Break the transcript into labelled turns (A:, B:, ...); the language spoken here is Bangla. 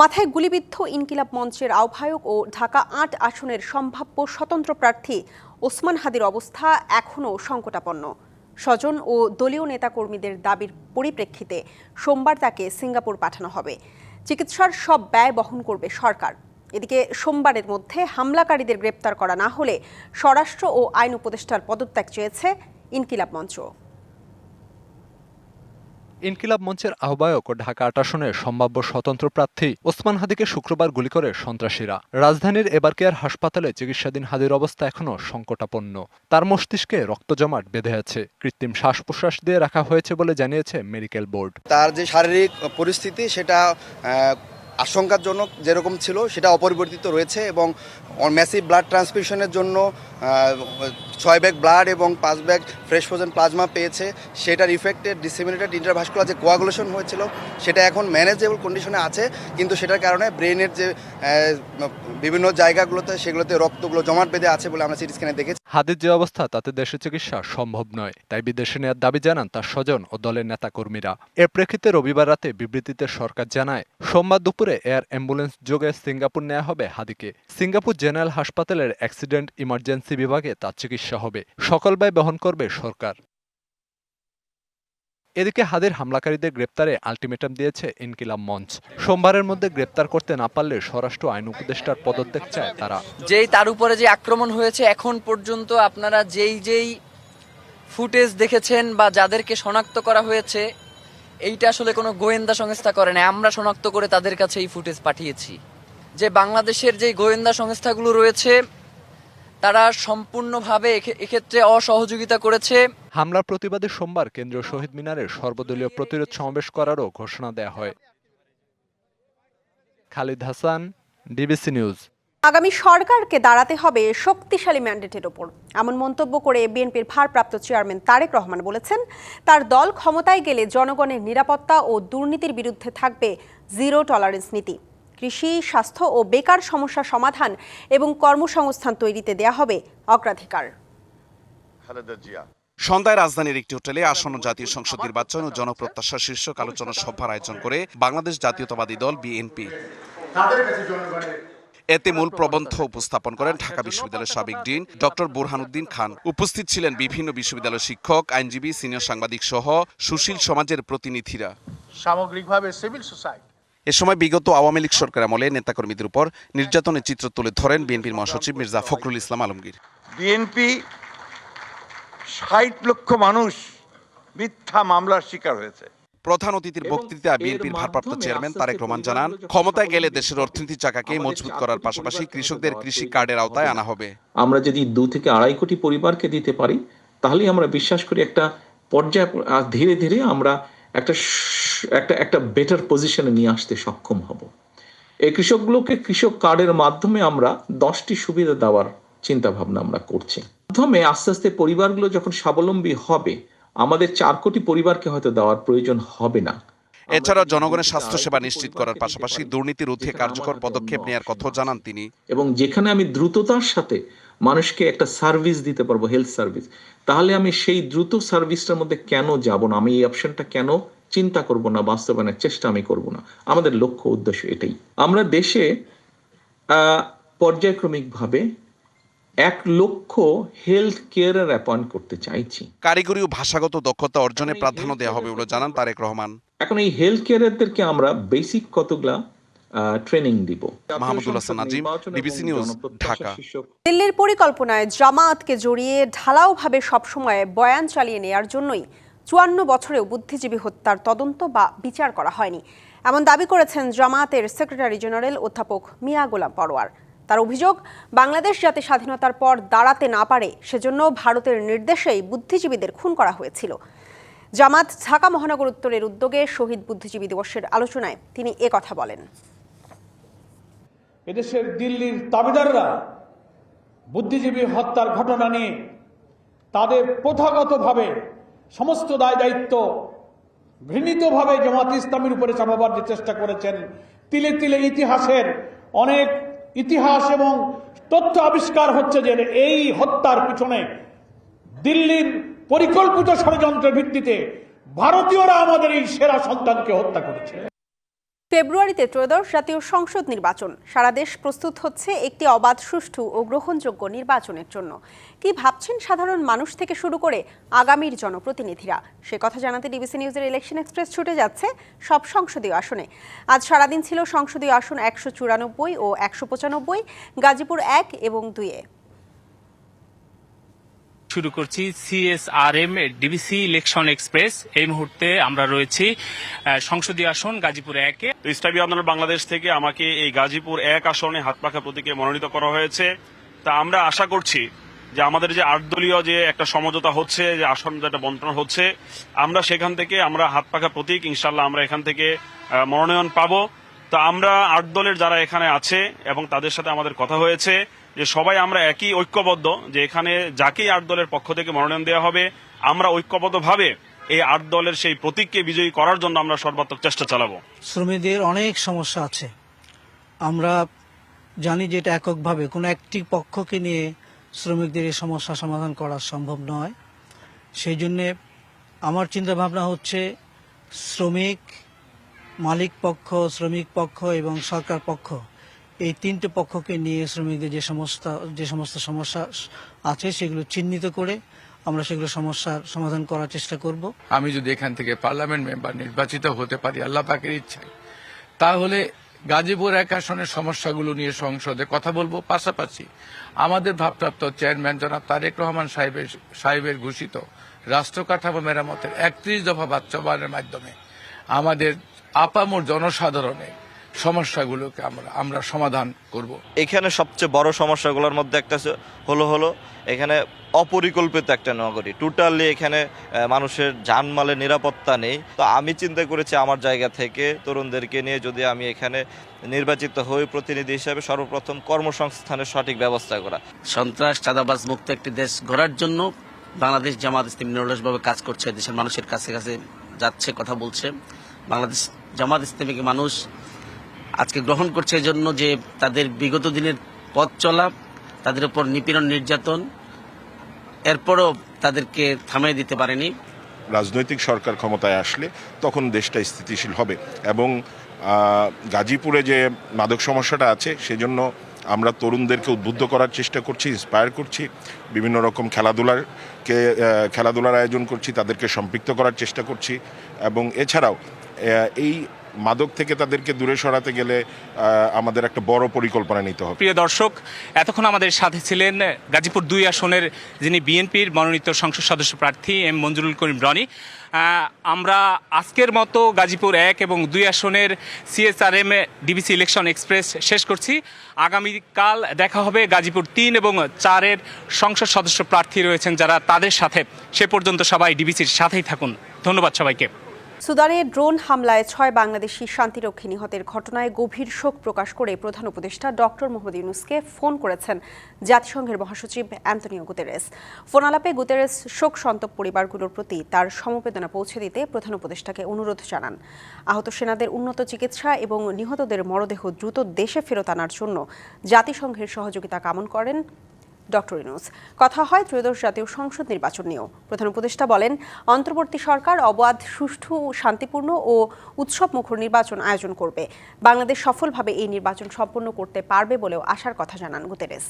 A: মাথায় গুলিবিদ্ধ ইনকিলাব মঞ্চের আহ্বায়ক ও ঢাকা ৮ আসনের সম্ভাব্য স্বতন্ত্র প্রার্থী ওসমান হাদির অবস্থা এখনও সংকটাপন্ন। স্বজন ও দলীয় নেতাকর্মীদের দাবির পরিপ্রেক্ষিতে সোমবার তাকে সিঙ্গাপুর পাঠানো হবে। চিকিৎসার সব ব্যয় বহন করবে সরকার। এদিকে সোমবারের মধ্যে হামলাকারীদের গ্রেপ্তার করা না হলে স্বরাষ্ট্র ও আইন উপদেষ্টার পদত্যাগ চেয়েছে ইনকিলাব মঞ্চ।
B: ইনকিলাব মঞ্চের আহ্বায়ক ও ঢাকা ৮ আসনের সম্ভাব্য স্বতন্ত্র প্রার্থী ওসমান হাদিকে শুক্রবার গুলি করে সন্ত্রাসীরা। রাজধানীর এবারকেয়ার হাসপাতালে চিকিৎসাধীন হাদির অবস্থা এখনও সংকটাপন্ন। তার মস্তিষ্কে রক্ত জমাট বেঁধে আছে। কৃত্রিম শ্বাস প্রশ্বাস দিয়ে রাখা হয়েছে বলে জানিয়েছে মেডিকেল বোর্ড।
C: তার যে শারীরিক পরিস্থিতি সেটা আশঙ্কাজনক যেরকম ছিল সেটা অপরিবর্তিত রয়েছে এবং ম্যাসিভ ব্লাড ট্রান্সফিউশনের জন্য 6 ব্যাগ ব্লাড এবং 5 ব্যাগ ফ্রেশ ফ্রোজেন প্লাজমা পেয়েছে। সেটার ইফেক্টে ডিসেমিনেটেড ইন্টারভাস্কুলার যে কোয়াগুলেশন হয়েছিল সেটা এখন ম্যানেজেবল কন্ডিশনে আছে, কিন্তু সেটার কারণে ব্রেনের যে বিভিন্ন জায়গাগুলোতে সেগুলোতে রক্তগুলো জমাট বেঁধে আছে বলে আমরা সিটি স্ক্যানে দেখেছি।
B: হাদির যে অবস্থা তাতে দেশে চিকিৎসা সম্ভব নয়, তাই বিদেশে নেওয়ার দাবি জানান তার স্বজন ও দলের নেতাকর্মীরা। এর প্রেক্ষিতে রবিবার রাতে বিবৃতিতে সরকার জানায়, সোমবার দুপুরে এয়ার অ্যাম্বুলেন্স যোগে সিঙ্গাপুর নেওয়া হবে হাদিকে। সিঙ্গাপুর জেনারেল হাসপাতালের অ্যাক্সিডেন্ট ইমার্জেন্সি বিভাগে তার চিকিৎসা হবে। সকল ব্যয় বহন করবে সরকার। এদিকে হাদির হামলাকারীদের গ্রেপ্তারে আলটিমেটাম দিয়েছে ইনকিলাব মঞ্চ। সোমবারের মধ্যে গ্রেপ্তার করতে না পারলে স্বরাষ্ট্র আইন উপদেষ্টার পদত্যাগ চায় তারা।
D: যেই তার উপরে যে আক্রমণ হয়েছে, এখন পর্যন্ত আপনারা যেই ফুটেজ দেখেছেন বা যাদেরকে শনাক্ত করা হয়েছে, এইটা আসলে কোনো গোয়েন্দা সংস্থা করে না। আমরা শনাক্ত করে তাদের কাছে এই ফুটেজ পাঠিয়েছি। যে বাংলাদেশের যে গোয়েন্দা সংস্থাগুলো রয়েছে তারা সম্পূর্ণভাবে এক্ষেত্রে অসহযোগিতা করেছে।
B: হামলার প্রতিবাদে সোমবার কেন্দ্রীয় শহীদ মিনারে সর্বদলীয় প্রতিরোধ সমাবেশ করারও ঘোষণা দেয়া হয়। Khalid Hasan, DBC news.
A: আগামী সরকারকে দাঁড়াতে হবে শক্তিশালী ম্যান্ডেটের ওপর, এমন মন্তব্য করে বিএনপির ভারপ্রাপ্ত চেয়ারম্যান তারেক রহমান বলেছেন, তার দল ক্ষমতায় গেলে জনগণের নিরাপত্তা ও দুর্নীতির বিরুদ্ধে থাকবে জিরো টলারেন্স নীতি। কৃষি, স্বাস্থ্য ও বেকার সমস্যা সমাধান এবং কর্মসংস্থান তৈরিতে দেয়া হবে অগ্রাধিকার।
E: সন্ধ্যায় রাজধানীর একটি হোটেলে আসন্ন জাতীয় সংসদ নির্বাচন ও জনপ্রত্যাশা শীর্ষক আলোচনা সভার আয়োজন করে বাংলাদেশ জাতীয়তাবাদী দল বিএনপি। এতে মূল প্রবন্ধ উপস্থাপন করেন ঢাকা বিশ্ববিদ্যালয়ের সাবেক ডিন ডক্টর বুরহানুদ্দিন খান। উপস্থিত ছিলেন বিভিন্ন বিশ্ববিদ্যালয়ের শিক্ষক, আইনজীবী, সিনিয়র সাংবাদিক সহ সুশীল সমাজের প্রতিনিধিরা।
F: সামগ্রিকভাবে সিভিল সোসাইটি।
E: এ সময় বিগত আওয়ামী লীগ সরকার আমলে নেতাকর্মীদের উপর নির্যাতনের চিত্র তুলে ধরেন বিএনপির মহাসচিব মির্জা ফখরুল ইসলাম আলমগীর।
F: বিএনপি 60 লক্ষ মানুষ মিথ্যা মামলার শিকার হয়েছে।
E: প্রধান অতিথির বক্তৃতায় বিএনপির ভারপ্রাপ্ত চেয়ারম্যান তারেক রহমান জানান, ক্ষমতায় গেলে দেশের অর্থনীতির চাকাকে মজবুত করার পাশাপাশি কৃষকদের কৃষি কার্ডের আওতায় আনা হবে।
G: আমরা যদি 2 থেকে 2.5 কোটি পরিবারকে দিতে পারি, তাহলে আমরা বিশ্বাস করি একটা পর্যায়ে ধীরে ধীরে আমরা একটা বেটার পজিশনে নিয়ে আসতে সক্ষম হব। এই কৃষকগুলোকে কৃষক কার্ডের মাধ্যমে আমরা 10টি সুবিধা দেওয়ার চিন্তা ভাবনা আমরা করছি। মাধ্যমে আস্তে আস্তে পরিবারগুলো যখন স্বাবলম্বী হবে, আমাদের 4 কোটি পরিবারকে হয়তো দেওয়ার প্রয়োজন হবে না।
E: এছাড়া জনগণের স্বাস্থ্যসেবা নিশ্চিত করার পাশাপাশি দুর্নীতি রোধে কার্যকর পদক্ষেপ নেওয়ার কথা জানান তিনি।
G: এবং যেখানে আমি দ্রুততার সাথে মানুষকে একটা সার্ভিস দিতে পারবো, হেলথ সার্ভিস, তাহলে আমি সেই দ্রুত সার্ভিসটার মধ্যে কেন যাব না, আমি এই অপশনটা কেন চিন্তা করব না, বাস্তবায়নের চেষ্টা আমি করব না। আমাদের লক্ষ্য উদ্দেশ্য এটাই। আমরা দেশে পর্যায়ক্রমিকভাবে 1 লক্ষ হেলথ কেয়ারার অ্যাপয়েন্ট করতে চাইছি।
E: কারিগরি ও ভাষাগত দক্ষতা অর্জনে প্রাধান্য দেওয়া হবে বলে জানান তারেক রহমান।
G: এখন এই হেলথ কেয়ারারদেরকে আমরা বেসিক কতগুলা ট্রেনিং দিব।
E: Mahmudul Hasan Nazim, DBC news, Dhaka.
A: দিল্লির পরিকল্পনায় জামায়াতকে জড়িয়ে ঢালাওভাবে সবসময় বয়ান চালিয়ে নেয়ার জন্যই 54 বছরেও বুদ্ধিজীবী হত্যার তদন্ত বা বিচার করা হয়নি, এমন দাবি করেছেন জামায়াতের সেক্রেটারি জেনারেল অধ্যাপক মিয়া গোলাম পরোয়ার। তার অভিযোগ, বাংলাদেশ যাতে স্বাধীনতার পর দাঁড়াতে না পারে সেজন্য ভারতের নির্দেশেই বুদ্ধিজীবীদের খুন করা হয়েছিল। জামাত ঢাকা মহানগর উত্তরের উদ্যোগে শহীদ বুদ্ধিজীবী দিবসের আলোচনায় তিনি কথা বলেন।
H: এদেশের দিল্লির দাবিদাররা বুদ্ধিজীবী হত্যার ঘটনা নিয়ে তাদের প্রথাগতভাবে সমস্ত দায় দায়িত্ব ঘৃণিতভাবে জামাত ইসলামের উপরে চাপাবার যে চেষ্টা করেছেন। তিলে তিলে ইতিহাসের অনেক ইতিহাস এবং তথ্য আবিষ্কার হচ্ছে যে এই হত্যার পিছনে দিল্লির পরিকল্পিত ষড়যন্ত্রের ভিত্তিতে ভারতীয়রা আমাদের এই সেরা সন্তানকে হত্যা করেছে।
A: ফেব্রুয়ারিতে ত্রয়োদশ জাতীয় সংসদ নির্বাচন। সারা দেশ প্রস্তুত হচ্ছে একটি অবাধ, সুষ্ঠু ও গ্রহণযোগ্য নির্বাচনের জন্য। কি ভাবছেন সাধারণ মানুষ থেকে শুরু করে আগামীর জনপ্রতিনিধিরা, সে কথা জানাতে ডিবিসি নিউজের ইলেকশন এক্সপ্রেস ছুটে যাচ্ছে সব সংসদীয় আসনে। আজ সারাদিন ছিল সংসদীয় আসন 194 ও 195, গাজীপুর 1 এবং 2-এ।
I: শুরু করছি CSRM ডিবিসি ইলেকশন এক্সপ্রেস। এই মুহূর্তে আমরা রয়েছি সংসদীয় আসন গাজীপুর 1-এ।
J: তো ইসলামী আন্দোলন বাংলাদেশ থেকে আমাকে এই গাজীপুর 1 আসনে হাতপাখা প্রতীকে মনোনীত করা হয়েছে। তা আমরা আশা করছি যে আমাদের যে 8 দলীয় যে একটা সমঝোতা হচ্ছে, যে আসন যেটা বন্টন হচ্ছে, আমরা সেখান থেকে আমরা হাতপাখা প্রতীক ইনশাল্লাহ আমরা এখান থেকে মনোনয়ন পাবো। তো আমরা 8 দলের যারা এখানে আছে এবং তাদের সাথে আমাদের কথা হয়েছে যে সবাই আমরা একই ঐক্যবদ্ধ, যে এখানে যাকেই 8 দলের পক্ষ থেকে মনোনয়ন দেওয়া হবে আমরা ঐক্যবদ্ধভাবে এই 8 দলের সেই প্রতীককে বিজয়ী করার জন্য আমরা সর্বাত্মক চেষ্টা চালাবো।
K: শ্রমিকদের অনেক সমস্যা আছে, আমরা জানি যে এটা এককভাবে কোনো একটি পক্ষকে নিয়ে শ্রমিকদের এই সমস্যা সমাধান করা সম্ভব নয়। সেই জন্যে আমার চিন্তা ভাবনা হচ্ছে শ্রমিক, মালিক পক্ষ, শ্রমিক পক্ষ এবং সরকার পক্ষ, এই 3টে পক্ষকে নিয়ে শ্রমিকদের যে সমস্ত সমস্যা আছে সেগুলো চিহ্নিত করে আমরা সেগুলো সমস্যার সমাধান করার চেষ্টা করব।
L: আমি যদি এখান থেকে পার্লামেন্ট মেম্বার নির্বাচিত হতে পারি আল্লাহ পাকের ইচ্ছায়, তাহলে গাজীপুর 1 আসনের সমস্যাগুলো নিয়ে সংসদে কথা বলবো। পাশাপাশি আমাদের ভারপ্রাপ্ত চেয়ারম্যান জনাব তারেক রহমান সাহেবের ঘোষিত রাষ্ট্র কাঠামো মেরামতের 31 দফা বাস্তবায়নের মাধ্যমে আমাদের আপামর জনসাধারণের সমস্যাগুলোকে আমরা সমাধান করব।
M: এখানে সবচেয়ে বড় সমস্যাগুলোর মধ্যে একটা হলো এখানে অপরিকল্পিত একটা নগরী, টোটালি এখানে মানুষের জানমালের নিরাপত্তা নেই। তো আমি চিন্তা করেছি আমার জায়গা থেকে তরুণদেরকে নিয়ে যদি আমি এখানে নির্বাচিত হই প্রতিনিধি হিসেবে, সর্বপ্রথম কর্মসংস্থানের সঠিক ব্যবস্থা করা।
N: সন্ত্রাস চাঁদাবাজ মুক্ত একটি দেশ গড়ার জন্য বাংলাদেশ জামাত ইসলামী নিরলসভাবে কাজ করছে, দেশের মানুষের কাছে কাছে যাচ্ছে, কথা বলছে। বাংলাদেশ জামাত ইসলামীকে মানুষ আজকে গ্রহণ করছে এজন্য যে তাদের বিগত দিনের পথ চলা, তাদের উপর নিপীড়ন নির্যাতন, এরপরও তাদেরকে থামিয়ে দিতে পারেনি।
O: রাজনৈতিক সরকার ক্ষমতায় আসলে তখন দেশটা স্থিতিশীল হবে এবং গাজীপুরে যে মাদক সমস্যাটা আছে সেজন্য আমরা তরুণদেরকে উদ্বুদ্ধ করার চেষ্টা করছি, ইন্সপায়ার করছি, বিভিন্ন রকম খেলাধুলার আয়োজন করছি, তাদেরকে সম্পৃক্ত করার চেষ্টা করছি এবং এছাড়াও এই মাদক থেকে তাদেরকে দূরে সরাতে গেলে আমাদের একটা বড় পরিকল্পনা নিতে হবে।
I: প্রিয় দর্শক, এতক্ষণ আমাদের সাথে ছিলেন গাজীপুর 2 আসনের যিনি বিএনপির মনোনীত সংসদ সদস্য প্রার্থী এম মঞ্জুরুল করিম রনি। আমরা আজকের মতো গাজীপুর 1 এবং 2 আসনের CSRM ডিবিসি ইলেকশন এক্সপ্রেস শেষ করছি। আগামীকাল দেখা হবে গাজীপুর 3 এবং 4-এর সংসদ সদস্য প্রার্থী রয়েছেন যারা, তাদের সাথে। সে পর্যন্ত সবাই ডিবিসির সাথেই থাকুন। ধন্যবাদ সবাইকে।
A: সুদানে ড্রোন হামলায় 6 বাংলাদেশি শান্তিরক্ষী নিহতের ঘটনায় গভীর শোক প্রকাশ করে প্রধান উপদেষ্টা ডক্টর মোহাম্মদ ইউনূসকে ফোন করেছেন জাতিসংঘের মহাসচিব অ্যান্তোনিও গুতেরেস। ফোন আলাপে গুতেরেস শোক সন্তপ্ত পরিবারগুলোর প্রতি তার সমবেদনা পৌঁছে দিতে প্রধান উপদেষ্টাকে অনুরোধ জানান। আহত সেনাদের উন্নত চিকিৎসা এবং নিহতদের মরদেহ দ্রুত দেশে ফেরত আনার জন্য জাতিসংঘের সহযোগিতা কামনা করেন ডক্টর ইউনূস। কথা হয় ত্রয়োদশ জাতীয় সংসদ নির্বাচন নিয়েও। প্রধান উপদেষ্টা বলেন, অন্তর্বর্তী সরকার অবাধ, সুষ্ঠু, শান্তিপূর্ণ ও উৎসবমুখর নির্বাচন আয়োজন করবে। বাংলাদেশ সফলভাবে এই নির্বাচন সম্পন্ন করতে পারবে বলেও আশার কথা জানান গুতেরেস।